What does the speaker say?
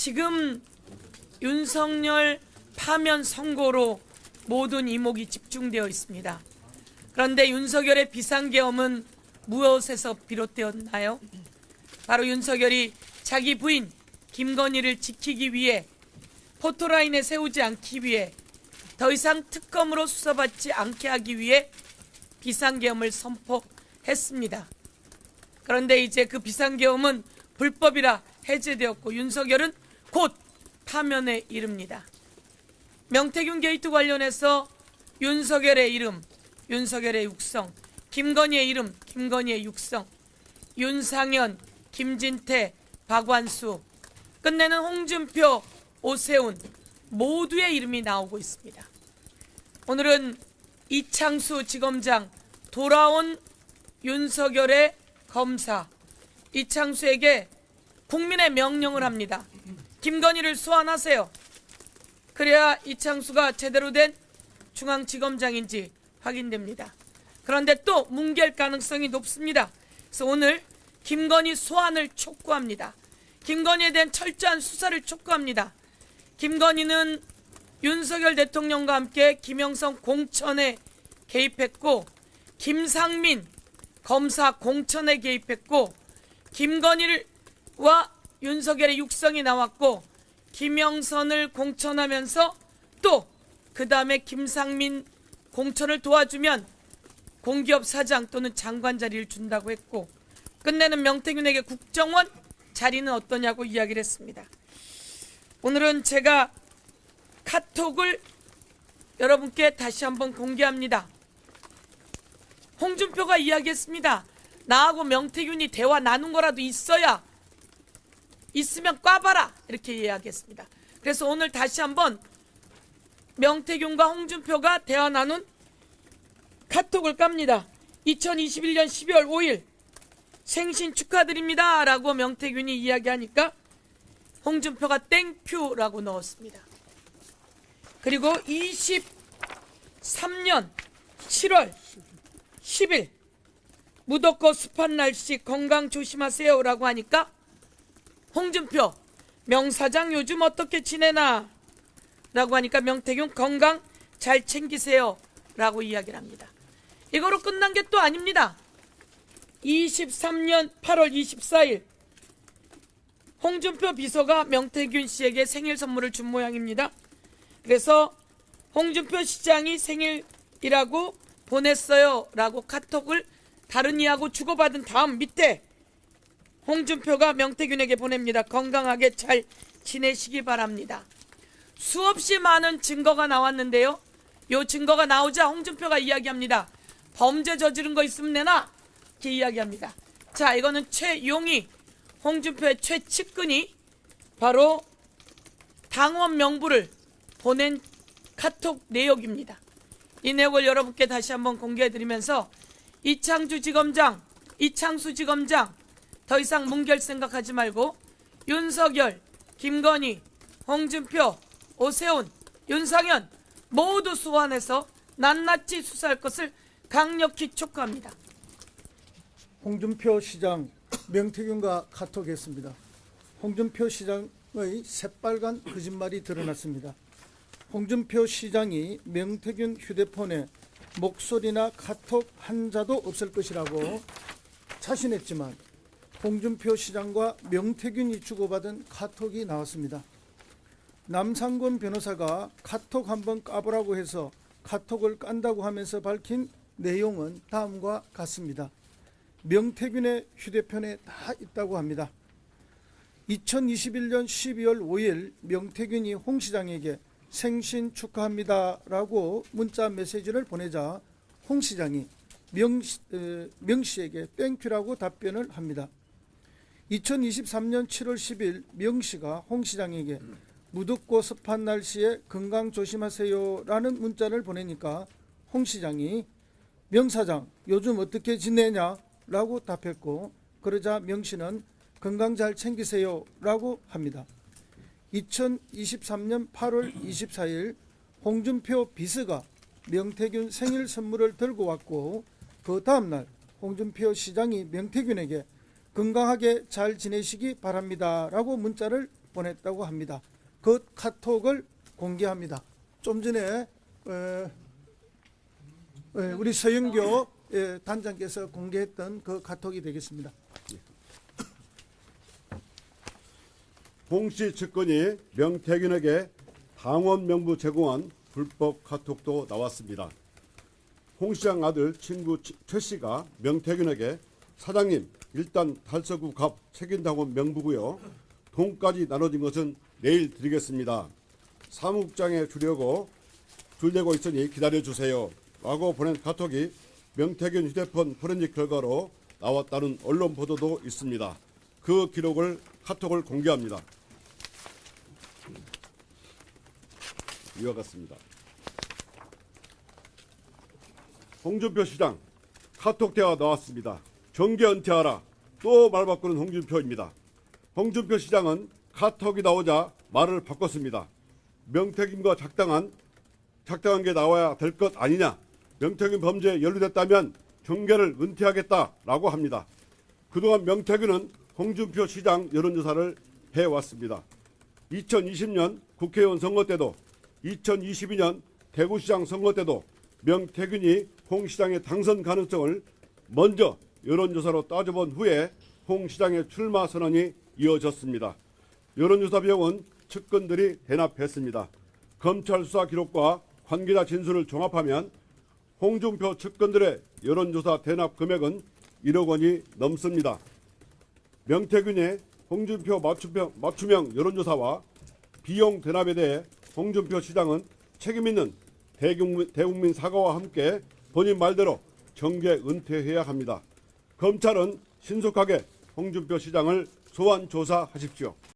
지금 윤석열 파면 선고로 모든 이목이 집중되어 있습니다. 그런데 윤석열의 비상계엄은 무엇에서 비롯되었나요? 바로 윤석열이 자기 부인 김건희를 지키기 위해 포토라인에 세우지 않기 위해 더 이상 특검으로 수사받지 않게 하기 위해 비상계엄을 선포했습니다. 그런데 이제 그 비상계엄은 불법이라 해제되었고 윤석열은 곧 파면에 이릅니다. 명태균 게이트 관련해서 윤석열의 이름, 윤석열의 육성, 김건희의 이름, 김건희의 육성, 윤상현, 김진태, 박완수, 끝내는 홍준표, 오세훈 모두의 이름이 나오고 있습니다. 오늘은 이창수 지검장, 돌아온 윤석열의 검사 이창수에게 국민의 명령을 합니다. 김건희를 소환하세요. 그래야 이창수가 제대로 된 중앙지검장인지 확인됩니다. 그런데 또 뭉갤 가능성이 높습니다. 그래서 오늘 김건희 소환을 촉구합니다. 김건희에 대한 철저한 수사를 촉구합니다. 김건희는 윤석열 대통령과 함께 김영성 공천에 개입했고 김상민 검사 공천에 개입했고 김건희와 윤석열의 육성이 나왔고 김영선을 공천하면서 또 그 다음에 김상민 공천을 도와주면 공기업 사장 또는 장관 자리를 준다고 했고 끝내는 명태균에게 국정원 자리는 어떠냐고 이야기를 했습니다. 오늘은 제가 카톡을 여러분께 다시 한번 공개합니다. 홍준표가 이야기했습니다. 나하고 명태균이 대화 나눈 거라도 있어야 있으면 꽈봐라 이렇게 이야기했습니다. 그래서 오늘 다시 한번 명태균과 홍준표가 대화 나눈 카톡을 깝니다. 2021년 12월 5일 생신 축하드립니다 라고 명태균이 이야기하니까 홍준표가 땡큐라고 넣었습니다. 그리고 23년 7월 10일 무덥고 습한 날씨 건강 조심하세요 라고 하니까 홍준표 명사장 요즘 어떻게 지내나 라고 하니까 명태균 건강 잘 챙기세요 라고 이야기를 합니다. 이거로 끝난 게 또 아닙니다. 23년 8월 24일 홍준표 비서가 명태균 씨에게 생일 선물을 준 모양입니다. 그래서 홍준표 시장이 생일이라고 보냈어요 라고 카톡을 다른 이하고 주고받은 다음 밑에 홍준표가 명태균에게 보냅니다. 건강하게 잘 지내시기 바랍니다. 수없이 많은 증거가 나왔는데요. 이 증거가 나오자 홍준표가 이야기합니다. 범죄 저지른 거 있으면 내놔 이렇게 이야기합니다. 자, 이거는 최용희 홍준표의 최측근이 바로 당원 명부를 보낸 카톡 내역입니다. 이 내용을 여러분께 다시 한번 공개해드리면서 이창수 지검장 더 이상 뭉갤 생각하지 말고 윤석열, 김건희, 홍준표, 오세훈, 윤상현 모두 소환해서 낱낱이 수사할 것을 강력히 촉구합니다. 홍준표 시장 명태균과 카톡했습니다. 홍준표 시장의 새빨간 거짓말이 드러났습니다. 홍준표 시장이 명태균 휴대폰에 목소리나 카톡 한 자도 없을 것이라고 자신했지만 홍준표 시장과 명태균이 주고받은 카톡이 나왔습니다. 남상권 변호사가 카톡 한번 까보라고 해서 카톡을 깐다고 하면서 밝힌 내용은 다음과 같습니다. 명태균의 휴대폰에 다 있다고 합니다. 2021년 12월 5일 명태균이 홍 시장에게 생신 축하합니다라고 문자 메시지를 보내자 홍 시장이 명 씨에게 땡큐라고 답변을 합니다. 2023년 7월 10일 명 씨가 홍 시장에게 무덥고 습한 날씨에 건강 조심하세요 라는 문자를 보내니까 홍 시장이 명 사장 요즘 어떻게 지내냐 라고 답했고 그러자 명 씨는 건강 잘 챙기세요 라고 합니다. 2023년 8월 24일 홍준표 비서가 명태균 생일 선물을 들고 왔고 그 다음날 홍준표 시장이 명태균에게 건강하게 잘 지내시기 바랍니다 라고 문자를 보냈다고 합니다. 그 카톡을 공개합니다. 좀 전에 우리 서영교 단장께서 공개했던 그 카톡이 되겠습니다. 홍 씨 측근이 명태균에게 당원 명부 제공한 불법 카톡도 나왔습니다. 홍 시장 아들 친구 최 씨가 명태균에게 사장님 일단 달서구 갑 책임당원 명부고요. 돈까지 나눠진 것은 내일 드리겠습니다. 사무국장에 주려고 줄대고 있으니 기다려주세요. 라고 보낸 카톡이 명태균 휴대폰 포렌식 결과로 나왔다는 언론 보도도 있습니다. 그 기록을 카톡을 공개합니다. 이와 같습니다. 홍준표 시장 카톡 대화 나왔습니다. 정계 은퇴하라. 또 말 바꾸는 홍준표입니다. 홍준표 시장은 카톡이 나오자 말을 바꿨습니다. 명태균과 작당한 게 나와야 될 것 아니냐. 명태균 범죄에 연루됐다면 정계를 은퇴하겠다라고 합니다. 그동안 명태균은 홍준표 시장 여론조사를 해왔습니다. 2020년 국회의원 선거 때도 2022년 대구시장 선거 때도 명태균이 홍 시장의 당선 가능성을 먼저 여론조사로 따져본 후에 홍 시장의 출마 선언이 이어졌습니다. 여론조사 비용은 측근들이 대납했습니다. 검찰 수사 기록과 관계자 진술을 종합하면 홍준표 측근들의 여론조사 대납 금액은 1억 원이 넘습니다. 명태균의 홍준표 맞춤형 여론조사와 비용 대납에 대해 홍준표 시장은 책임있는 대국민 사과와 함께 본인 말대로 정계 은퇴해야 합니다. 검찰은 신속하게 홍준표 시장을 소환 조사하십시오.